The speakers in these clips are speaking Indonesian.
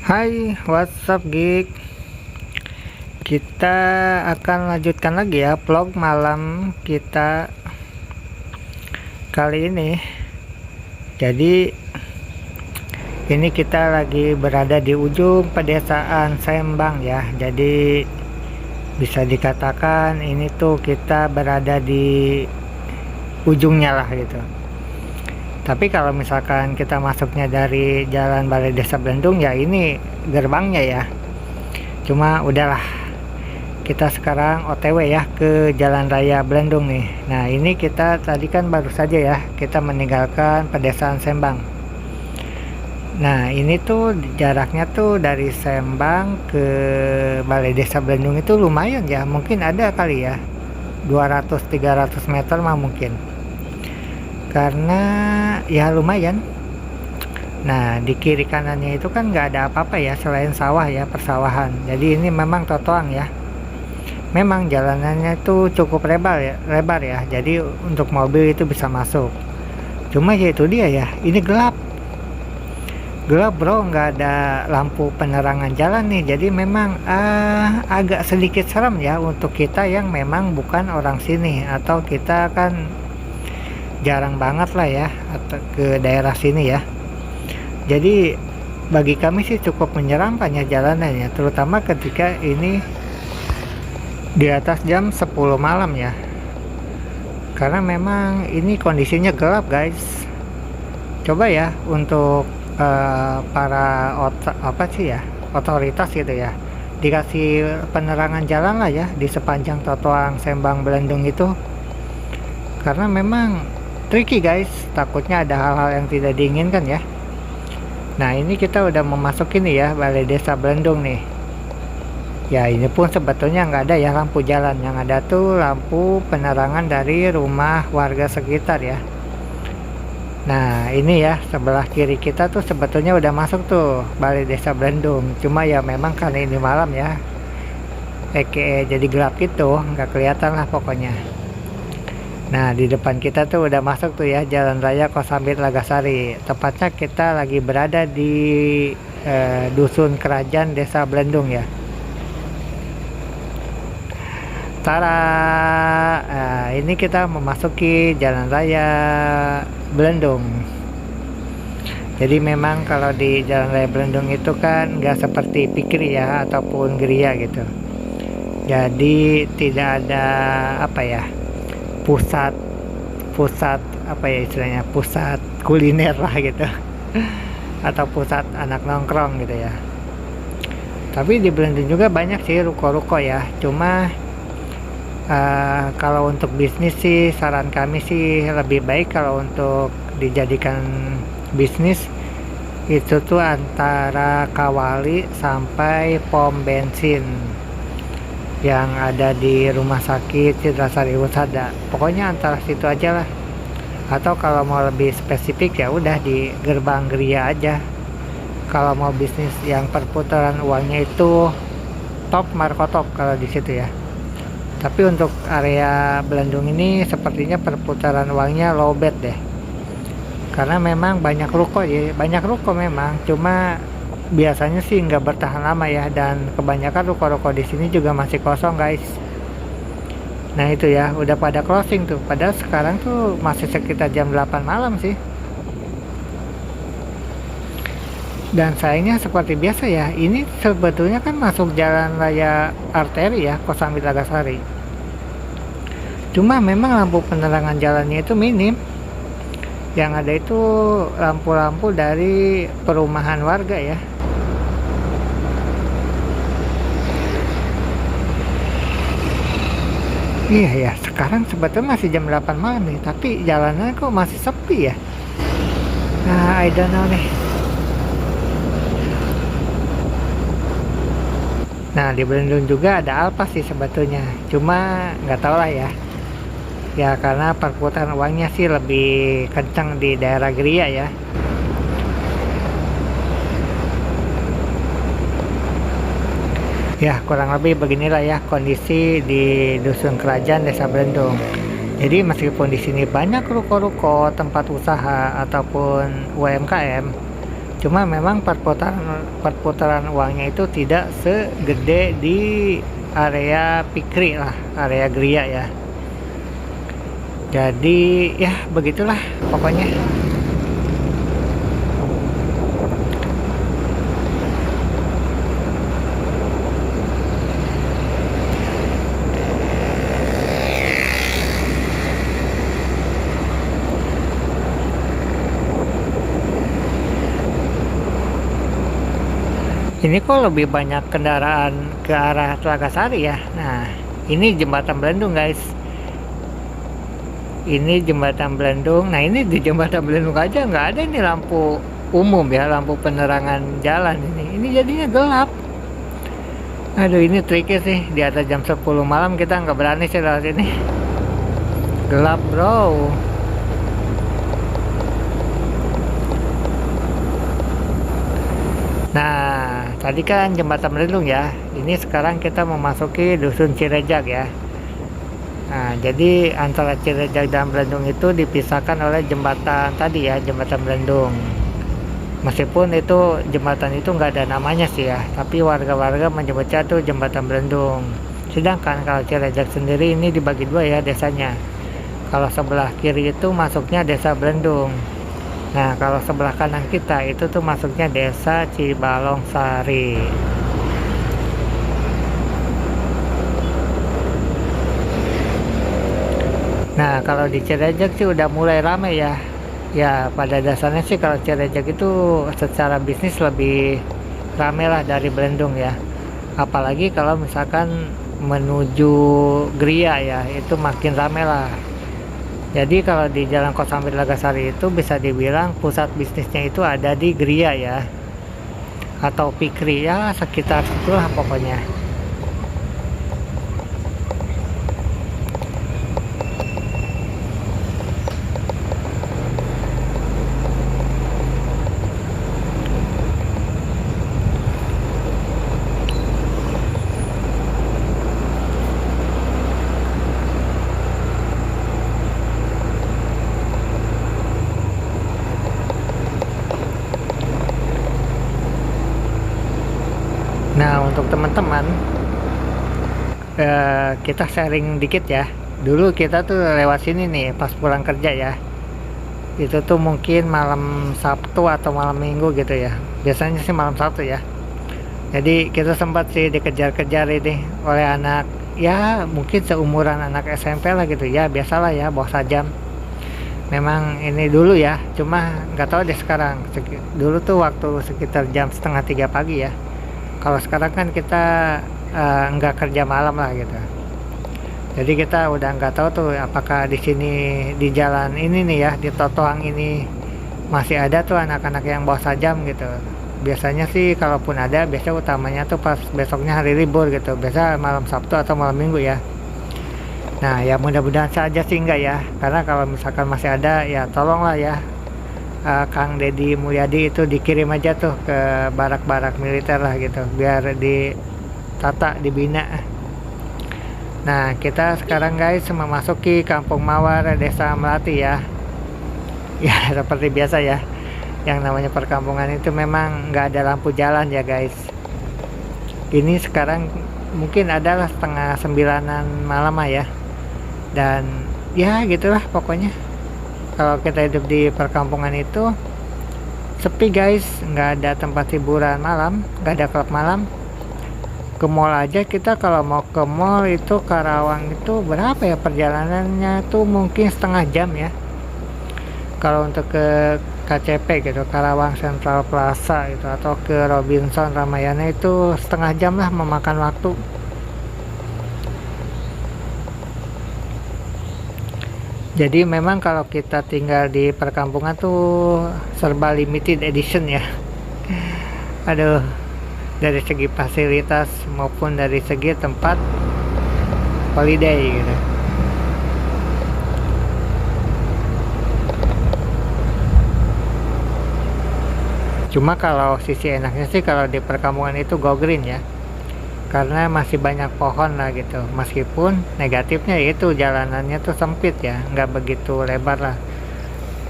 Hai, what's up geek? Kita akan lanjutkan lagi ya vlog malam kita kali ini. Jadi ini kita lagi berada di ujung pedesaan Sembang ya. Jadi bisa dikatakan ini tuh kita berada di ujungnya lah gitu. Tapi kalau misalkan kita masuknya dari Jalan Balai Desa Belendung ya ini gerbangnya ya. Cuma udahlah, kita sekarang OTW ya ke Jalan Raya Belendung nih. Nah ini kita tadi kan baru saja ya kita meninggalkan pedesaan Sembang. Nah ini tuh jaraknya tuh dari Sembang ke Balai Desa Belendung itu lumayan ya. Mungkin ada kali ya 200-300 meter mah mungkin, karena ya lumayan. Nah di kiri kanannya itu kan nggak ada apa-apa ya selain sawah ya, persawahan. Jadi ini memang totoang ya, memang jalanannya itu cukup lebar ya, jadi untuk mobil itu bisa masuk. Cuma ya itu dia ya, ini gelap bro, nggak ada lampu penerangan jalan nih. Jadi memang agak sedikit serem ya untuk kita yang memang bukan orang sini, atau kita kan jarang banget lah ya atau ke daerah sini ya. Jadi bagi kami sih cukup menyeramkan ya jalanannya, terutama ketika ini di atas jam 10 malam ya, karena memang ini kondisinya gelap guys. Coba ya untuk para otoritas gitu ya, dikasih penerangan jalan lah ya di sepanjang totoang Sembang Belendung itu, karena memang tricky guys, takutnya ada hal-hal yang tidak diinginkan ya. Nah ini kita udah memasuki nih ya Balai Desa Belendung nih ya. Ini pun sebetulnya nggak ada ya lampu jalan, yang ada tuh lampu penerangan dari rumah warga sekitar ya. Nah ini ya sebelah kiri kita tuh sebetulnya udah masuk tuh Balai Desa Belendung, cuma ya memang karena ini malam ya, jadi gelap gitu, nggak kelihatan lah pokoknya. Nah di depan kita tuh udah masuk tuh ya Jalan Raya Kosambit Lagasari. Tepatnya kita lagi berada di Dusun Kerajaan Desa Belendung ya. Tara, ini kita memasuki Jalan Raya Belendung. Jadi memang kalau di Jalan Raya Belendung itu kan nggak seperti Pikri ya ataupun Geria gitu. Jadi tidak ada apa ya, pusat apa ya istilahnya, pusat kuliner lah gitu atau pusat anak nongkrong gitu ya. Tapi di Belendung juga banyak sih ruko-ruko ya, cuma kalau untuk bisnis sih saran kami sih lebih baik kalau untuk dijadikan bisnis itu tuh antara Kawali sampai pom bensin yang ada di rumah sakit Citrasari Husada. Pokoknya antara situ aja lah. Atau kalau mau lebih spesifik ya udah di gerbang Geria aja. Kalau mau bisnis yang perputaran uangnya itu top Markotop kalau di situ ya. Tapi untuk area Belendung ini sepertinya perputaran uangnya low bet deh. Karena memang banyak ruko ya, banyak ruko memang, cuma biasanya sih nggak bertahan lama ya, dan kebanyakan ruko-ruko di sini juga masih kosong guys. Nah itu ya udah pada closing tuh, padahal sekarang tuh masih sekitar jam 8 malam sih. Dan sayangnya seperti biasa ya, ini sebetulnya kan masuk jalan raya arteri ya Kosambit Lagasari, cuma memang lampu penerangan jalannya itu minim. Yang ada itu lampu-lampu dari perumahan warga ya. Iya ya, sekarang sebetulnya masih jam 8 malam nih, tapi jalannya kok masih sepi ya. Nah, I don't know nih. Nah, di Belendung juga ada Alpas sih sebetulnya, cuma nggak tahu lah ya. Ya karena perputaran uangnya sih lebih kencang di daerah Geria ya. Ya kurang lebih beginilah ya kondisi di Dusun Kerajaan Desa Belendung. Jadi meskipun di sini banyak ruko-ruko, tempat usaha ataupun UMKM, Cuma memang perputaran uangnya itu tidak segede di area Pikri lah, area Gria ya. Jadi ya begitulah pokoknya. Ini kok lebih banyak kendaraan ke arah Telagasari ya. Nah, ini jembatan Belendung guys. Ini jembatan Belendung. Nah, ini di jembatan Belendung aja nggak ada ini lampu umum ya, lampu penerangan jalan ini. Ini jadinya gelap. Aduh, ini triknya sih. Di atas jam 10 malam kita nggak berani sih lewat sini. Gelap bro. Nah, tadi kan jembatan Belendung ya. Ini sekarang kita memasuki dusun Cirejag ya. Nah, jadi antara Cirejag dan Belendung itu dipisahkan oleh jembatan tadi ya, jembatan Belendung. Meskipun itu jembatan itu nggak ada namanya sih ya, tapi warga-warga menyebutnya tuh jembatan Belendung. Sedangkan kalau Cirejag sendiri ini dibagi dua ya desanya. Kalau sebelah kiri itu masuknya desa Belendung. Nah, kalau sebelah kanan kita itu tuh masuknya desa Cibalong Sari. Nah, kalau di Cirejag sih udah mulai ramai ya. Ya, pada dasarnya sih kalau Cirejag itu secara bisnis lebih ramai lah dari Belendung ya. Apalagi kalau misalkan menuju Gria ya, itu makin ramai lah. Jadi kalau di Jalan Kosambi Telagasari itu bisa dibilang pusat bisnisnya itu ada di Gria ya, atau Pikri ya, sekitar situlah pokoknya. Nah, untuk teman-teman kita sharing dikit ya. Dulu kita tuh lewat sini nih pas pulang kerja ya. Itu tuh mungkin malam Sabtu atau malam Minggu gitu ya. Biasanya sih malam Sabtu ya. Jadi kita sempat sih dikejar-kejar ini oleh anak ya mungkin seumuran anak SMP lah gitu ya. Biasalah ya, bawah sajam. Memang ini dulu ya, cuma nggak tahu deh sekarang. Dulu tuh waktu sekitar jam setengah 3 pagi ya. Kalau sekarang kan kita nggak kerja malam lah gitu. Jadi kita udah nggak tahu tuh apakah di sini di jalan ini nih ya, di Totoang ini masih ada tuh anak-anak yang bawa sajam gitu. Biasanya sih kalaupun ada, biasanya utamanya tuh pas besoknya hari libur gitu. Biasa malam Sabtu atau malam Minggu ya. Nah, ya mudah-mudahan saja sih enggak ya. Karena kalau misalkan masih ada ya tolonglah ya, Kang Deddy Mulyadi itu dikirim aja tuh ke barak-barak militer lah gitu, biar ditata, dibina. Nah, kita sekarang guys memasuki Kampung Mawar, Desa Melati ya. Ya seperti biasa ya, yang namanya perkampungan itu memang nggak ada lampu jalan ya guys. Ini sekarang mungkin adalah setengah 9-an malam ya. Dan ya gitulah pokoknya. Kalau kita hidup di perkampungan itu sepi guys, nggak ada tempat hiburan malam, nggak ada klub malam. Ke mall aja kita kalau mau ke mall itu Karawang itu berapa ya perjalanannya tuh mungkin setengah jam ya. Kalau untuk ke KCP gitu, Karawang Central Plaza itu atau ke Robinson Ramayana itu setengah jam lah memakan waktu. Jadi memang kalau kita tinggal di perkampungan tuh serba limited edition ya. Aduh, dari segi fasilitas maupun dari segi tempat holiday gitu. Cuma kalau sisi enaknya sih kalau di perkampungan itu go green ya. Karena masih banyak pohon lah gitu. Meskipun negatifnya itu jalanannya tuh sempit ya, nggak begitu lebar lah.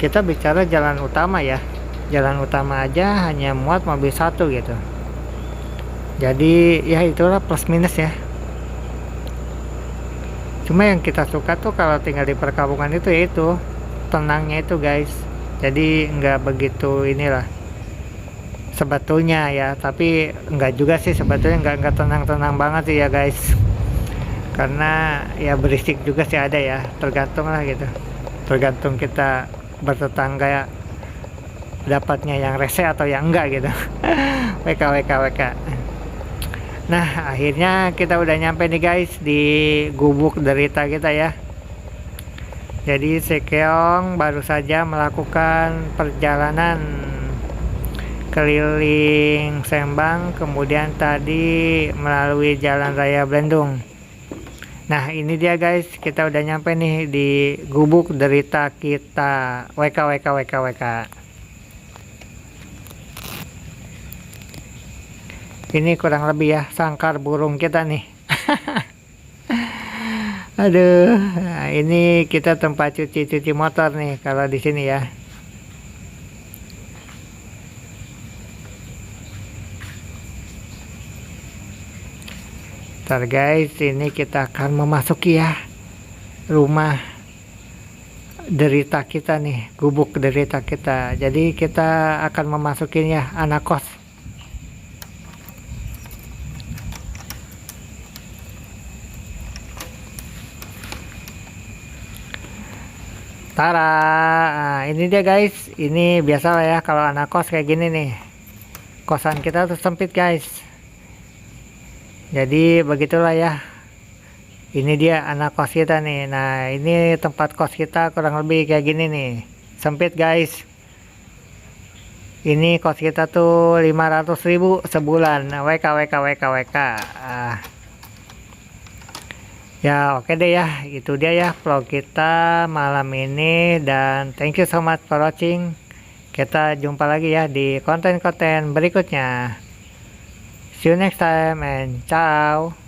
Kita bicara jalan utama ya. jalan utama aja hanya muat mobil satu gitu. Jadi ya itulah plus minus ya. Cuma yang kita suka tuh kalau tinggal di perkampungan itu ya itu tenangnya itu guys. Jadi nggak begitu inilah sebetulnya ya, tapi nggak juga sih sebetulnya, nggak tenang-tenang banget sih ya guys, karena ya berisik juga sih ada ya, tergantung lah gitu, tergantung kita bertetangga ya, dapatnya yang rese atau yang enggak gitu. WK. Nah akhirnya kita udah nyampe nih guys di gubuk derita kita ya. Jadi si Keong baru saja melakukan perjalanan keliling Sembang, kemudian tadi melalui Jalan Raya Blendung. Nah ini dia guys, kita udah nyampe nih di gubuk derita kita. WK. Ini kurang lebih ya sangkar burung kita nih. Aduh, nah ini kita tempat cuci motor nih kalau di sini ya. Ntar guys, ini kita akan memasuki ya rumah derita kita nih, gubuk derita kita. Jadi kita akan memasukinya anak kos. Tara, nah, ini dia guys. Ini biasa lah ya kalau anak kos kayak gini nih. Kosan kita tuh sempit guys. Jadi begitulah ya. Ini dia anak kos kita nih. Nah ini tempat kos kita kurang lebih kayak gini nih. Sempit guys. Ini kos kita tuh 500.000 sebulan. WK. Ya oke deh ya, itu dia ya vlog kita malam ini, dan thank you so much for watching. Kita jumpa lagi ya di konten-konten berikutnya. See you next time and ciao.